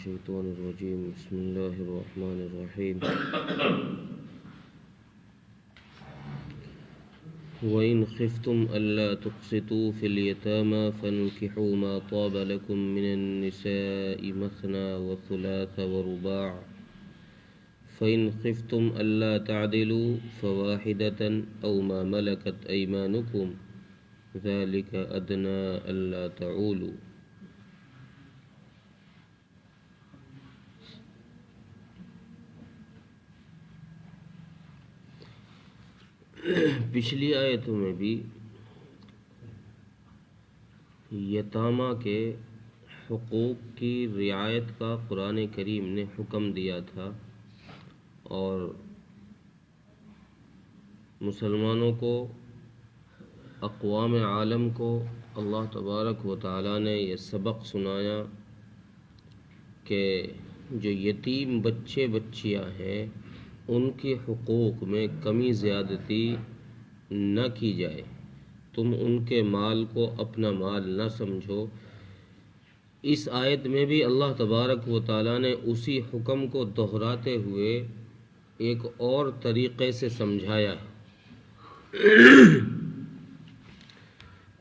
الشيطان الرجيم بسم الله الرحمن الرحيم وإن خفتم ألا تقسطوا في اليتامى فانكحوا ما طاب لكم من النساء مثنى وثلاث ورباع فإن خفتم ألا تعدلوا فواحدة أو ما ملكت أيمانكم ذلك أدنى ألا تعولوا. پچھلی آیتوں میں بھی یتامہ کے حقوق کی رعایت کا قرآن کریم نے حکم دیا تھا، اور مسلمانوں کو، اقوام عالم کو اللہ تبارک و تعالیٰ نے یہ سبق سنایا کہ جو یتیم بچے بچیاں ہیں ان کے حقوق میں کمی زیادتی نہ کی جائے، تم ان کے مال کو اپنا مال نہ سمجھو۔ اس آیت میں بھی اللہ تبارک و تعالیٰ نے اسی حکم کو دہراتے ہوئے ایک اور طریقے سے سمجھایا ہے،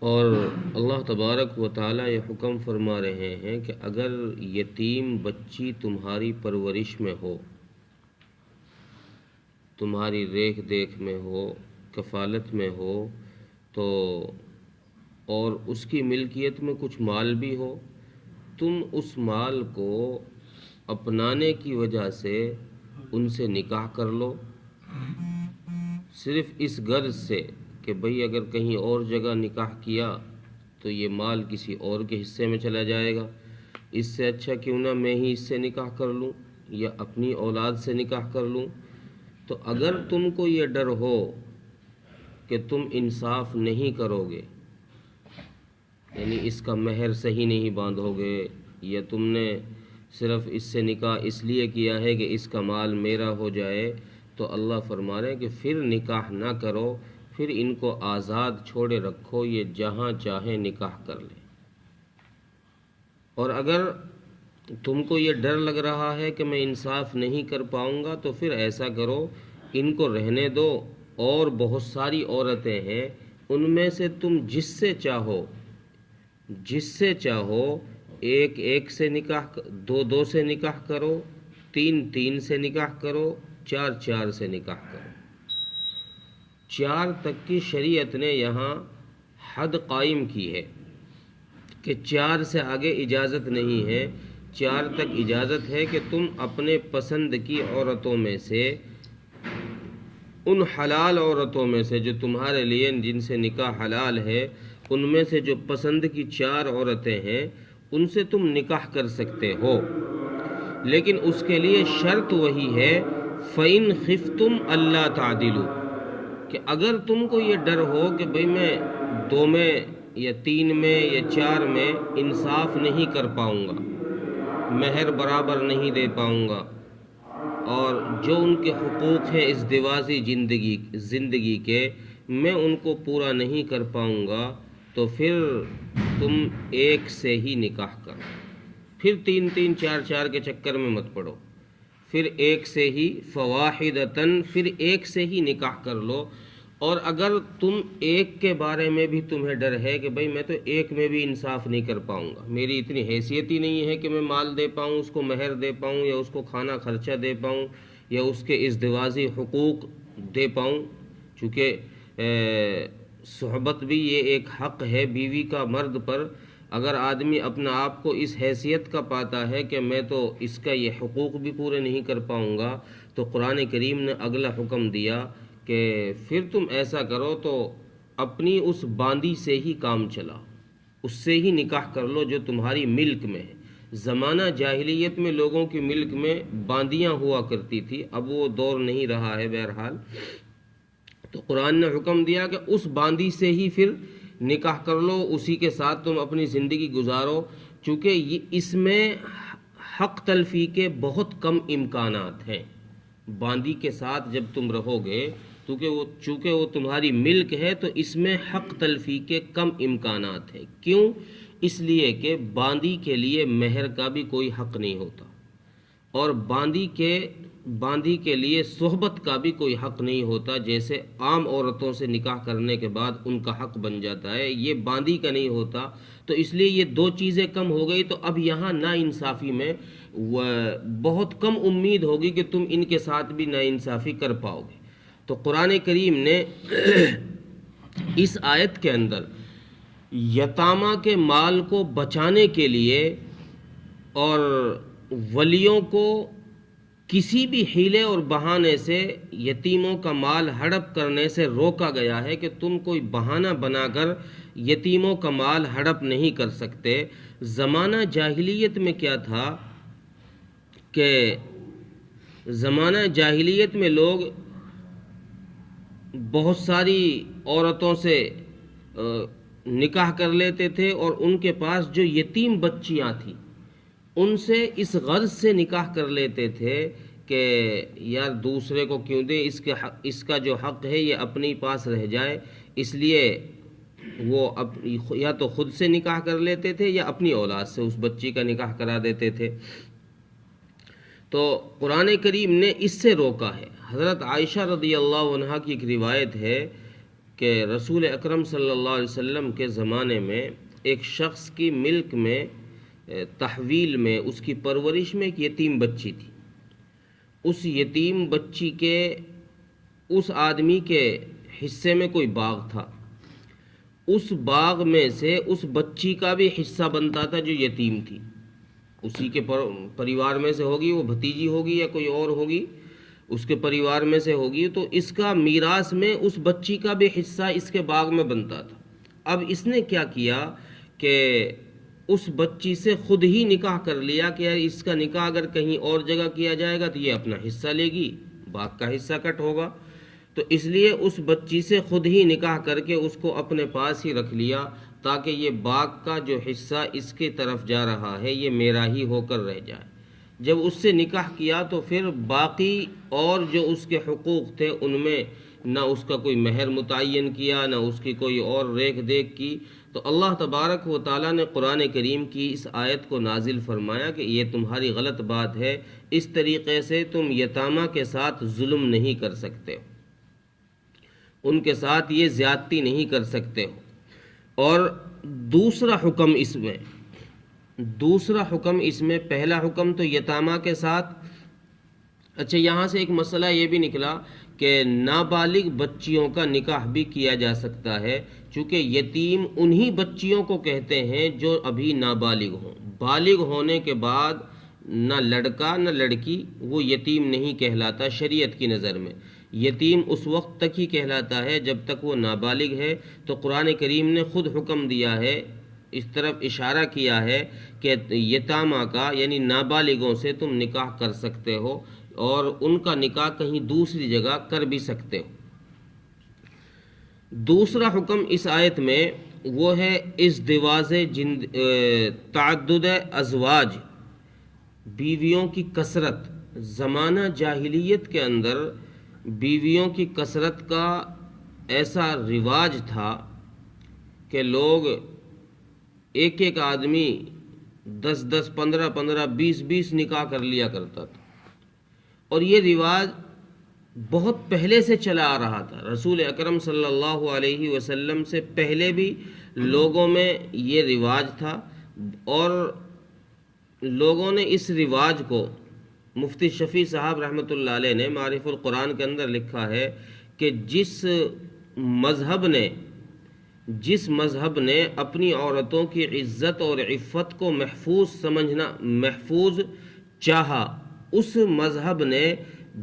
اور اللہ تبارک و تعالیٰ یہ حکم فرما رہے ہیں کہ اگر یتیم بچی تمہاری پرورش میں ہو، تمہاری دیکھ دیکھ میں ہو، کفالت میں ہو، تو اور اس کی ملکیت میں کچھ مال بھی ہو، تم اس مال کو اپنانے کی وجہ سے ان سے نکاح کر لو، صرف اس غرض سے کہ بھئی اگر کہیں اور جگہ نکاح کیا تو یہ مال کسی اور کے حصے میں چلا جائے گا، اس سے اچھا کیوں نہ میں ہی اس سے نکاح کر لوں یا اپنی اولاد سے نکاح کر لوں۔ تو اگر تم کو یہ ڈر ہو کہ تم انصاف نہیں کرو گے، یعنی اس کا مہر صحیح نہیں باندھو گے، یا تم نے صرف اس سے نکاح اس لیے کیا ہے کہ اس کا مال میرا ہو جائے، تو اللہ فرما رہے ہیں کہ پھر نکاح نہ کرو، پھر ان کو آزاد چھوڑے رکھو، یہ جہاں چاہیں نکاح کر لیں۔ اور اگر تم کو یہ ڈر لگ رہا ہے کہ میں انصاف نہیں کر پاؤں گا، تو پھر ایسا کرو، ان کو رہنے دو، اور بہت ساری عورتیں ہیں، ان میں سے تم جس سے چاہو ایک ایک سے نکاح، دو سے نکاح کرو، تین سے نکاح کرو، چار سے نکاح کرو۔ 4 تک کی شریعت نے یہاں حد قائم کی ہے کہ 4 سے آگے اجازت نہیں ہے۔ 4 تک اجازت ہے کہ تم اپنے پسند کی عورتوں میں سے، ان حلال عورتوں میں سے جو تمہارے لیے جن سے نکاح حلال ہے، ان میں سے جو پسند کی 4 عورتیں ہیں ان سے تم نکاح کر سکتے ہو، لیکن اس کے لیے شرط وہی ہے فَإِنْ خِفْتُمْ أَلَّا تَعْدِلُوا، کہ اگر تم کو یہ ڈر ہو کہ بھئی میں 2 میں یا 3 میں یا 4 میں انصاف نہیں کر پاؤں گا، مہر برابر نہیں دے پاؤں گا، اور جو ان کے حقوق ہیں ازدواجی زندگی کے میں ان کو پورا نہیں کر پاؤں گا، تو پھر تم ایک سے ہی نکاح کرو، پھر 3 4 کے چکر میں مت پڑو، پھر ایک سے ہی فواحدتاً، پھر ایک سے ہی نکاح کر لو۔ اور اگر تم ایک کے بارے میں بھی تمہیں ڈر ہے کہ بھئی میں تو ایک میں بھی انصاف نہیں کر پاؤں گا، میری اتنی حیثیت ہی نہیں ہے کہ میں مال دے پاؤں، اس کو مہر دے پاؤں، یا اس کو کھانا خرچہ دے پاؤں، یا اس کے ازدواجی حقوق دے پاؤں، چونکہ صحبت بھی یہ ایک حق ہے بیوی کا مرد پر۔ اگر آدمی اپنا آپ کو اس حیثیت کا پاتا ہے کہ میں تو اس کا یہ حقوق بھی پورے نہیں کر پاؤں گا، تو قرآن کریم نے اگلا حکم دیا کہ پھر تم ایسا کرو تو اپنی اس باندی سے ہی کام چلاؤ، اس سے ہی نکاح کر لو جو تمہاری ملک میں ہے۔ زمانہ جاہلیت میں لوگوں کی ملک میں باندیاں ہوا کرتی تھی، اب وہ دور نہیں رہا ہے بہرحال، تو قرآن نے حکم دیا کہ اس باندی سے ہی پھر نکاح کر لو، اسی کے ساتھ تم اپنی زندگی گزارو، چونکہ اس میں حق تلفی کے بہت کم امکانات ہیں۔ باندی کے ساتھ جب تم رہو گے، چونکہ وہ تمہاری ملک ہے، تو اس میں حق تلفی کے کم امکانات ہیں۔ کیوں؟ اس لیے کہ باندی کے لیے مہر کا بھی کوئی حق نہیں ہوتا، اور باندی کے لیے صحبت کا بھی کوئی حق نہیں ہوتا، جیسے عام عورتوں سے نکاح کرنے کے بعد ان کا حق بن جاتا ہے، یہ باندی کا نہیں ہوتا۔ تو اس لیے یہ دو چیزیں کم ہو گئی، تو اب یہاں ناانصافی میں بہت کم امید ہوگی کہ تم ان کے ساتھ بھی ناانصافی کر پاؤ گے۔ تو قرآن کریم نے اس آیت کے اندر یتامہ کے مال کو بچانے کے لیے اور ولیوں کو کسی بھی حیلے اور بہانے سے یتیموں کا مال ہڑپ کرنے سے روکا گیا ہے کہ تم کوئی بہانہ بنا کر یتیموں کا مال ہڑپ نہیں کر سکتے۔ زمانہ جاہلیت میں کیا تھا کہ زمانہ جاہلیت میں لوگ بہت ساری عورتوں سے نکاح کر لیتے تھے، اور ان کے پاس جو یتیم بچیاں تھیں ان سے اس غرض سے نکاح کر لیتے تھے کہ یار دوسرے کو کیوں دیں، اس کا جو حق ہے یہ اپنے پاس رہ جائے، اس لیے وہ یا تو خود سے نکاح کر لیتے تھے یا اپنی اولاد سے اس بچی کا نکاح کرا دیتے تھے۔ تو قرآن کریم نے اس سے روکا ہے۔ حضرت عائشہ رضی اللہ عنہا کی ایک روایت ہے کہ رسول اکرم صلی اللہ علیہ وسلم کے زمانے میں ایک شخص کی ملک میں تحویل میں اس کی پرورش میں ایک یتیم بچی تھی۔ اس یتیم بچی کے اس آدمی کے حصے میں کوئی باغ تھا، اس باغ میں سے اس بچی کا بھی حصہ بنتا تھا جو یتیم تھی، اسی کے پریوار میں سے ہوگی، وہ بھتیجی ہوگی یا کوئی اور ہوگی، اس کے پریوار میں سے ہوگی، تو اس کا میراث میں اس بچی کا بھی حصہ اس کے باغ میں بنتا تھا۔ اب اس نے کیا کیا کہ اس بچی سے خود ہی نکاح کر لیا کہ اس کا نکاح اگر کہیں اور جگہ کیا جائے گا تو یہ اپنا حصہ لے گی، باغ کا حصہ کٹ ہوگا، تو اس لیے اس بچی سے خود ہی نکاح کر کے اس کو اپنے پاس ہی رکھ لیا تاکہ یہ باغ کا جو حصہ اس کی طرف جا رہا ہے یہ میرا ہی ہو کر رہ جائے۔ جب اس سے نکاح کیا تو پھر باقی اور جو اس کے حقوق تھے ان میں نہ اس کا کوئی مہر متعین کیا، نہ اس کی کوئی اور ریکھ دیکھ کی۔ تو اللہ تبارک و تعالیٰ نے قرآن کریم کی اس آیت کو نازل فرمایا کہ یہ تمہاری غلط بات ہے، اس طریقے سے تم یتامہ کے ساتھ ظلم نہیں کر سکتے، ان کے ساتھ یہ زیادتی نہیں کر سکتے ہو۔ اور دوسرا حکم اس میں پہلا حکم تو یتامہ کے ساتھ، اچھا یہاں سے ایک مسئلہ یہ بھی نکلا کہ نابالغ بچیوں کا نکاح بھی کیا جا سکتا ہے، چونکہ یتیم انہی بچیوں کو کہتے ہیں جو ابھی نابالغ ہوں۔ بالغ ہونے کے بعد نہ لڑکا نہ لڑکی وہ یتیم نہیں کہلاتا شریعت کی نظر میں، یتیم اس وقت تک ہی کہلاتا ہے جب تک وہ نابالغ ہے۔ تو قرآن کریم نے خود حکم دیا ہے، اس طرف اشارہ کیا ہے کہ یتامہ کا یعنی نابالغوں سے تم نکاح کر سکتے ہو اور ان کا نکاح کہیں دوسری جگہ کر بھی سکتے ہو۔ دوسرا حکم اس آیت میں وہ ہے ازدواج تعدد ازواج، بیویوں کی کثرت۔ زمانہ جاہلیت کے اندر بیویوں کی کثرت کا ایسا رواج تھا کہ لوگ ایک ایک آدمی 10 15 15 20 نکاح کر لیا کرتا تھا، اور یہ رواج بہت پہلے سے چلا آ رہا تھا۔ رسول اکرم صلی اللہ علیہ وسلم سے پہلے بھی لوگوں میں یہ رواج تھا، اور لوگوں نے اس رواج کو، مفتی شفیع صاحب رحمۃ اللہ علیہ نے معارف القرآن کے اندر لکھا ہے کہ جس مذہب نے اپنی عورتوں کی عزت اور عفت کو محفوظ چاہا، اس مذہب نے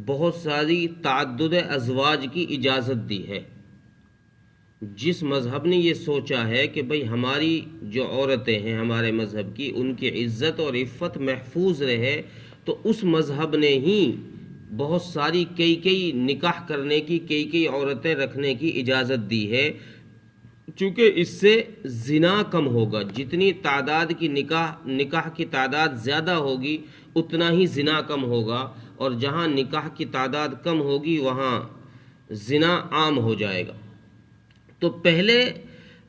بہت ساری تعدد ازواج کی اجازت دی ہے۔ جس مذہب نے یہ سوچا ہے کہ بھئی ہماری جو عورتیں ہیں ہمارے مذہب کی، ان کی عزت اور عفت محفوظ رہے، تو اس مذہب نے ہی بہت ساری کئی نکاح کرنے کی، کئی عورتیں رکھنے کی اجازت دی ہے، چونکہ اس سے زنا کم ہوگا۔ جتنی تعداد کی نکاح کی تعداد زیادہ ہوگی اتنا ہی زنا کم ہوگا، اور جہاں نکاح کی تعداد کم ہوگی وہاں زنا عام ہو جائے گا۔ تو پہلے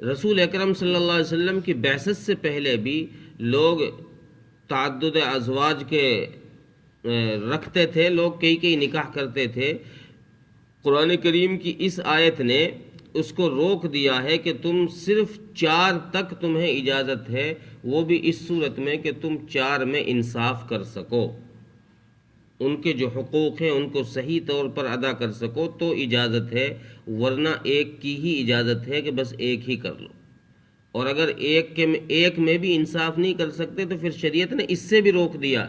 رسول اکرم صلی اللہ علیہ وسلم کی بعثت سے پہلے بھی لوگ تعدد ازواج کے رکھتے تھے لوگ، کئی نکاح کرتے تھے۔ قرآن کریم کی اس آیت نے اس کو روک دیا ہے کہ تم صرف 4 تک تمہیں اجازت ہے، وہ بھی اس صورت میں کہ تم 4 میں انصاف کر سکو، ان کے جو حقوق ہیں ان کو صحیح طور پر ادا کر سکو تو اجازت ہے، ورنہ ایک کی ہی اجازت ہے کہ بس ایک ہی کر لو۔ اور اگر ایک میں بھی انصاف نہیں کر سکتے تو پھر شریعت نے اس سے بھی روک دیا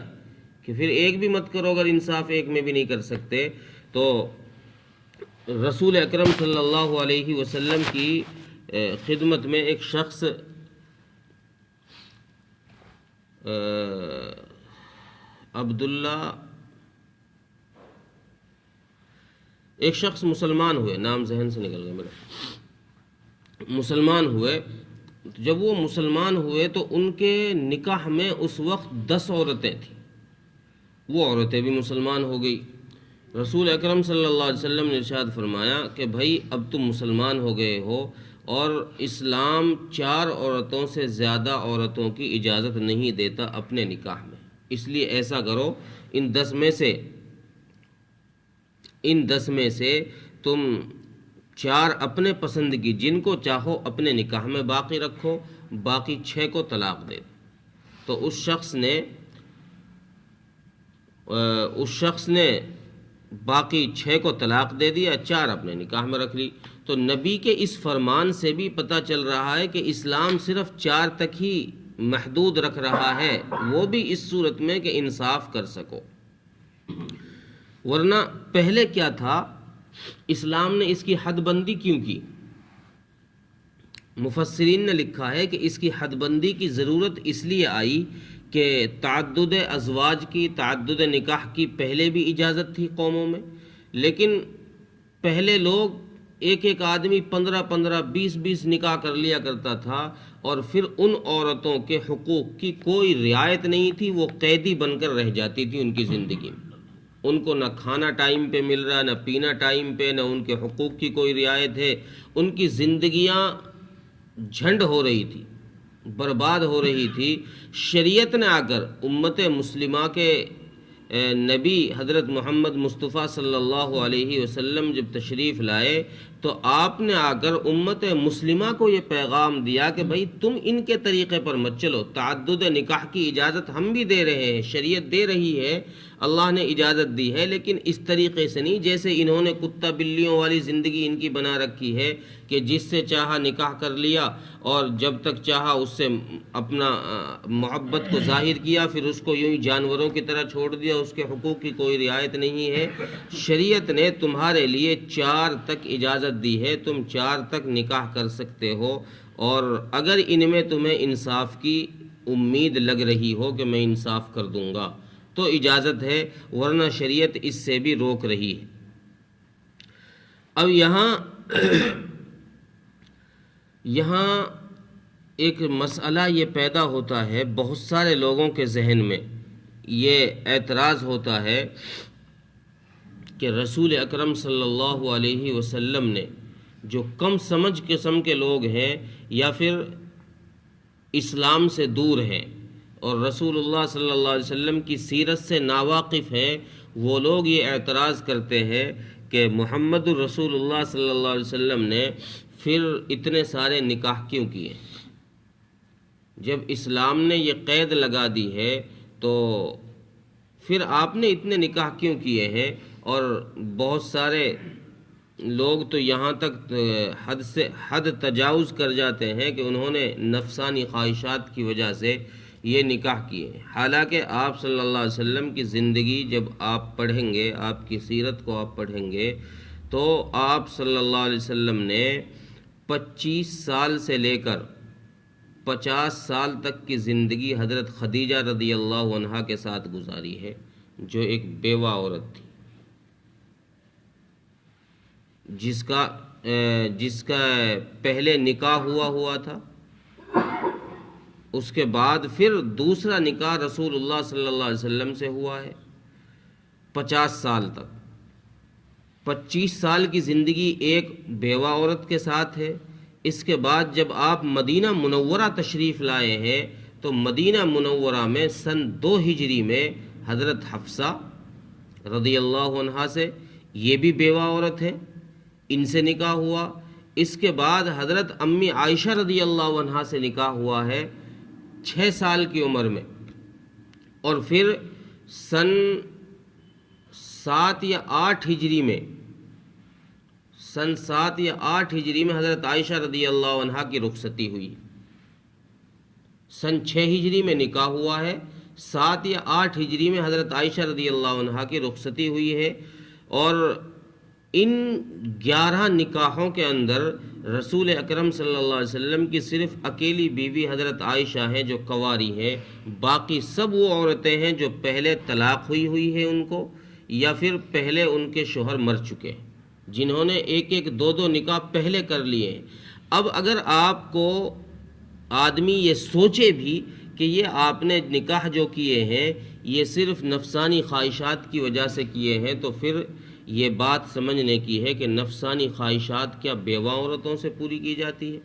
کہ پھر ایک بھی مت کرو، اگر انصاف ایک میں بھی نہیں کر سکتے۔ تو رسول اکرم صلی اللہ علیہ وسلم کی خدمت میں ایک شخص ایک شخص مسلمان ہوئے، نام ذہن سے نکل گیا میرا، مسلمان ہوئے۔ جب وہ مسلمان ہوئے تو ان کے نکاح میں اس وقت 10 عورتیں تھیں، وہ عورتیں بھی مسلمان ہو گئی۔ رسول اکرم صلی اللہ علیہ وسلم نے ارشاد فرمایا کہ بھائی اب تم مسلمان ہو گئے ہو اور اسلام 4 عورتوں سے زیادہ عورتوں کی اجازت نہیں دیتا اپنے نکاح میں، اس لیے ایسا کرو ان 10 میں سے تم 4 اپنے پسند کی جن کو چاہو اپنے نکاح میں باقی رکھو، باقی 6 کو طلاق دے دو۔ تو اس شخص نے باقی 6 کو طلاق دے دیا، 4 اپنے نکاح میں رکھ لی۔ تو نبی کے اس فرمان سے بھی پتہ چل رہا ہے کہ اسلام صرف 4 تک ہی محدود رکھ رہا ہے، وہ بھی اس صورت میں کہ انصاف کر سکو، ورنہ پہلے کیا تھا، اسلام نے اس کی حد بندی کیوں کی؟ مفسرین نے لکھا ہے کہ اس کی حد بندی کی ضرورت اس لیے آئی کہ تعدد ازواج کی، تعدد نکاح کی پہلے بھی اجازت تھی قوموں میں، لیکن پہلے لوگ ایک آدمی 15 20 نکاح کر لیا کرتا تھا، اور پھر ان عورتوں کے حقوق کی کوئی رعایت نہیں تھی، وہ قیدی بن کر رہ جاتی تھی ان کی زندگی میں، ان کو نہ کھانا ٹائم پہ مل رہا، نہ پینا ٹائم پہ، نہ ان کے حقوق کی کوئی رعایت ہے، ان کی زندگیاں جھنڈ ہو رہی تھی، برباد ہو رہی تھی۔ شریعت نے آ کر امت مسلمہ کے نبی حضرت محمد مصطفیٰ صلی اللہ علیہ وسلم جب تشریف لائے تو آپ نے آ کر امت مسلمہ کو یہ پیغام دیا کہ بھائی تم ان کے طریقے پر مت چلو، تعدد نکاح کی اجازت ہم بھی دے رہے ہیں، شریعت دے رہی ہے، اللہ نے اجازت دی ہے، لیکن اس طریقے سے نہیں جیسے انہوں نے کتا بلیوں والی زندگی ان کی بنا رکھی ہے کہ جس سے چاہا نکاح کر لیا اور جب تک چاہا اس سے اپنا محبت کو ظاہر کیا، پھر اس کو یوں ہی جانوروں کی طرح چھوڑ دیا، اس کے حقوق کی کوئی رعایت نہیں ہے۔ شریعت نے تمہارے لیے 4 تک اجازت دی ہے، تم 4 تک نکاح کر سکتے ہو، اور اگر ان میں تمہیں انصاف کی امید لگ رہی ہو کہ میں انصاف کر دوں گا تو اجازت ہے، ورنہ شریعت اس سے بھی روک رہی ہے۔ اب یہاں ایک مسئلہ یہ پیدا ہوتا ہے، بہت سارے لوگوں کے ذہن میں یہ اعتراض ہوتا ہے کہ رسول اکرم صلی اللہ علیہ وسلم نے جو کم سمجھ قسم کے لوگ ہیں یا پھر اسلام سے دور ہیں اور رسول اللہ صلی اللہ علیہ وسلم کی سیرت سے ناواقف ہیں، وہ لوگ یہ اعتراض کرتے ہیں کہ محمد الرسول اللہ صلی اللہ علیہ وسلم نے پھر اتنے سارے نکاح کیوں کیے؟ جب اسلام نے یہ قید لگا دی ہے تو پھر آپ نے اتنے نکاح کیوں کیے ہیں؟ اور بہت سارے لوگ تو یہاں تک حد تجاوز کر جاتے ہیں کہ انہوں نے نفسانی خواہشات کی وجہ سے یہ نکاح کیے ہیں، حالانکہ آپ صلی اللہ علیہ وسلم کی زندگی جب آپ پڑھیں گے، آپ کی سیرت کو آپ پڑھیں گے تو آپ صلی اللہ علیہ وسلم نے 25 سال سے لے کر 50 سال تک کی زندگی حضرت خدیجہ رضی اللہ عنہا کے ساتھ گزاری ہے، جو ایک بیوہ عورت تھی، جس کا پہلے نکاح ہوا تھا، اس کے بعد پھر دوسرا نکاح رسول اللہ صلی اللہ علیہ وسلم سے ہوا ہے 50 سال تک۔ 25 سال کی زندگی ایک بیوہ عورت کے ساتھ ہے۔ اس کے بعد جب آپ مدینہ منورہ تشریف لائے ہیں تو مدینہ منورہ میں سن 2 ہجری میں حضرت حفصہ رضی اللہ عنہا سے، یہ بھی بیوہ عورت ہیں، ان سے نکاح ہوا۔ اس کے بعد حضرت امی عائشہ رضی اللہ عنہا سے نکاح ہوا ہے 6 سال کی عمر میں، اور پھر سن 7 یا 8 ہجری میں حضرت عائشہ رضی اللہ عنہا کی رخصتی ہوئی۔ سن 6 ہجری میں نکاح ہوا ہے، 7 یا 8 ہجری میں حضرت عائشہ رضی اللہ عنہا کی رخصتی ہوئی ہے۔ اور ان 11 نکاحوں کے اندر رسول اکرم صلی اللہ علیہ وسلم کی صرف اکیلی بیوی حضرت عائشہ ہیں جو کنواری ہیں، باقی سب وہ عورتیں ہیں جو پہلے طلاق ہوئی ہے ان کو، یا پھر پہلے ان کے شوہر مر چکے ہیں، جنہوں نے ایک دو نکاح پہلے کر لیے ہیں۔ اب اگر آپ کو آدمی یہ سوچے بھی کہ یہ آپ نے نکاح جو کیے ہیں یہ صرف نفسانی خواہشات کی وجہ سے کیے ہیں، تو پھر یہ بات سمجھنے کی ہے کہ نفسانی خواہشات کیا بیوہ عورتوں سے پوری کی جاتی ہے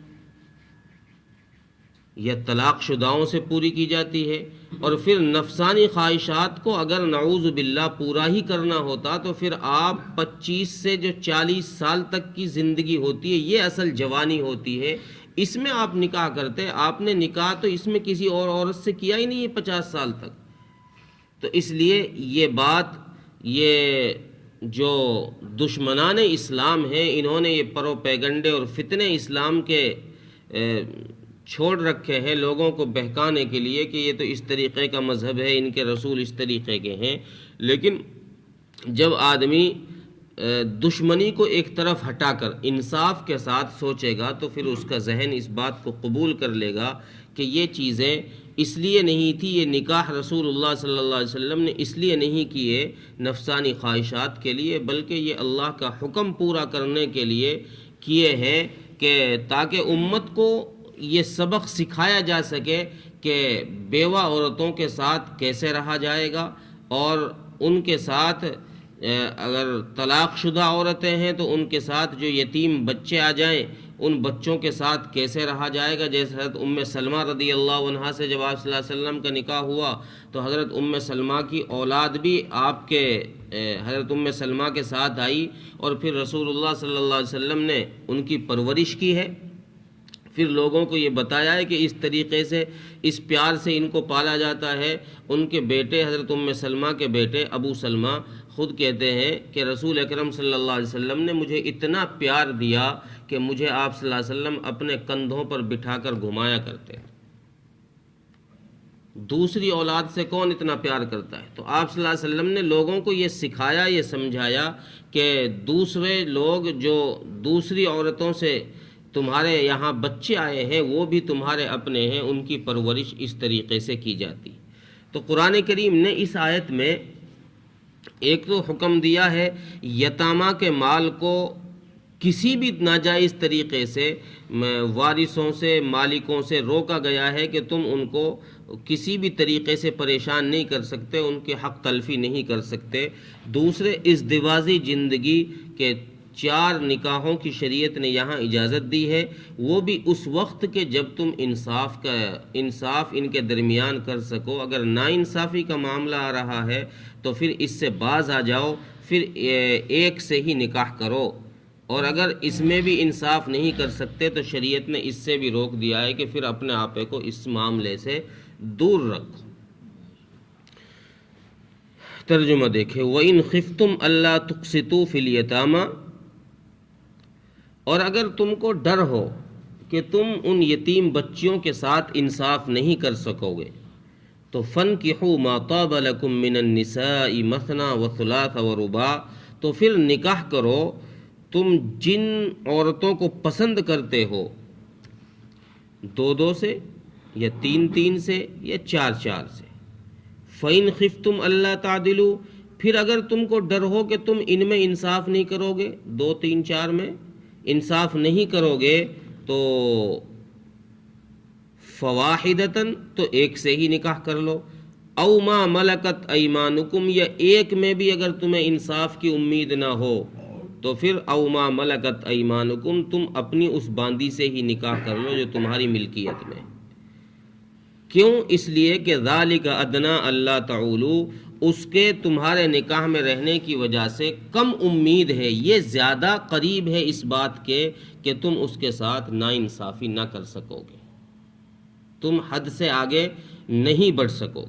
یا طلاق شداؤں سے پوری کی جاتی ہے؟ اور پھر نفسانی خواہشات کو اگر نعوذ باللہ پورا ہی کرنا ہوتا تو پھر آپ 25 سے جو 40 سال تک کی زندگی ہوتی ہے یہ اصل جوانی ہوتی ہے، اس میں آپ نکاح کرتے۔ آپ نے نکاح تو اس میں کسی اور عورت سے کیا ہی نہیں ہے 50 سال تک۔ تو اس لیے یہ بات، یہ جو دشمنان اسلام ہیں انہوں نے یہ پروپیگنڈے اور فتنے اسلام کے چھوڑ رکھے ہیں لوگوں کو بہکانے کے لیے کہ یہ تو اس طریقے کا مذہب ہے، ان کے رسول اس طریقے کے ہیں۔ لیکن جب آدمی دشمنی کو ایک طرف ہٹا کر انصاف کے ساتھ سوچے گا تو پھر اس کا ذہن اس بات کو قبول کر لے گا کہ یہ چیزیں اس لیے نہیں تھی، یہ نکاح رسول اللہ صلی اللہ علیہ وسلم نے اس لیے نہیں کیے نفسانی خواہشات کے لیے، بلکہ یہ اللہ کا حکم پورا کرنے کے لیے کیے ہیں، کہ تاکہ امت کو یہ سبق سکھایا جا سکے کہ بیوہ عورتوں کے ساتھ کیسے رہا جائے گا، اور ان کے ساتھ اگر طلاق شدہ عورتیں ہیں تو ان کے ساتھ جو یتیم بچے آ جائیں ان بچوں کے ساتھ کیسے رہا جائے گا۔ جیسے حضرت ام سلمہ رضی اللہ عنہا سے جب آپ صلی اللہ علیہ وسلم کا نکاح ہوا تو حضرت ام سلمہ کی اولاد بھی آپ کے حضرت ام سلمہ کے ساتھ آئی، اور پھر رسول اللہ صلی اللہ علیہ وسلم نے ان کی پرورش کی ہے، پھر لوگوں کو یہ بتایا ہے کہ اس طریقے سے اس پیار سے ان کو پالا جاتا ہے۔ ان کے بیٹے حضرت ام سلمہ کے بیٹے ابو سلمہ خود کہتے ہیں کہ رسول اکرم صلی اللہ علیہ وسلم نے مجھے اتنا پیار دیا کہ مجھے آپ صلی اللہ علیہ وسلم اپنے کندھوں پر بٹھا کر گھمایا کرتے ہیں۔ دوسری اولاد سے کون اتنا پیار کرتا ہے؟ تو آپ صلی اللہ علیہ وسلم نے لوگوں کو یہ سکھایا، یہ سمجھایا کہ دوسرے لوگ جو دوسری عورتوں سے تمہارے یہاں بچے آئے ہیں وہ بھی تمہارے اپنے ہیں، ان کی پرورش اس طریقے سے کی جاتی۔ تو قرآن کریم نے اس آیت میں ایک تو حکم دیا ہے یتامہ کے مال کو کسی بھی ناجائز طریقے سے وارثوں سے، مالکوں سے روکا گیا ہے کہ تم ان کو کسی بھی طریقے سے پریشان نہیں کر سکتے، ان کے حق تلفی نہیں کر سکتے۔ دوسرے ازدواجی زندگی کے 4 نکاحوں کی شریعت نے یہاں اجازت دی ہے، وہ بھی اس وقت کہ جب تم انصاف ان کے درمیان کر سکو۔ اگر ناانصافی کا معاملہ آ رہا ہے تو پھر اس سے باز آ جاؤ، پھر ایک سے ہی نکاح کرو، اور اگر اس میں بھی انصاف نہیں کر سکتے تو شریعت نے اس سے بھی روک دیا ہے کہ پھر اپنے آپے کو اس معاملے سے دور رکھو۔ ترجمہ دیکھیں، وَإِنْ خِفْتُمْ أَلَّا تُقْسِطُوا فِي الْيَتَامَى، اور اگر تم کو ڈر ہو کہ تم ان یتیم بچیوں کے ساتھ انصاف نہیں کر سکو گے تو فَانْكِحُوا مَا طَابَ لَكُم مِّنَ النِّسَاءِ مَثْنَىٰ وَثُلَاثَ وَرُبَاعَ، تو پھر نکاح کرو تم جن عورتوں کو پسند کرتے ہو، 2 سے یا 3 سے یا 4 سے۔ فَإِنْ خِفْتُمْ أَلَّا تَعْدِلُوا، پھر اگر تم کو ڈر ہو کہ تم ان میں انصاف نہیں کرو گے، 2 3 4 میں انصاف نہیں کرو گے، تو فواحدتاً، تو ایک سے ہی نکاح کر لو، او ما ملکت ایمانکم، یا ایک میں بھی اگر تمہیں انصاف کی امید نہ ہو تو پھر او ما ملکت ایمانکم، تم اپنی اس باندی سے ہی نکاح کر لو جو تمہاری ملکیت میں۔ کیوں؟ اس لیے کہ ذالک ادنا اللہ تعولو، اس کے تمہارے نکاح میں رہنے کی وجہ سے کم امید ہے، یہ زیادہ قریب ہے اس بات کے کہ تم اس کے ساتھ ناانصافی نہ کر سکو گے، تم حد سے آگے نہیں بڑھ سکو گے۔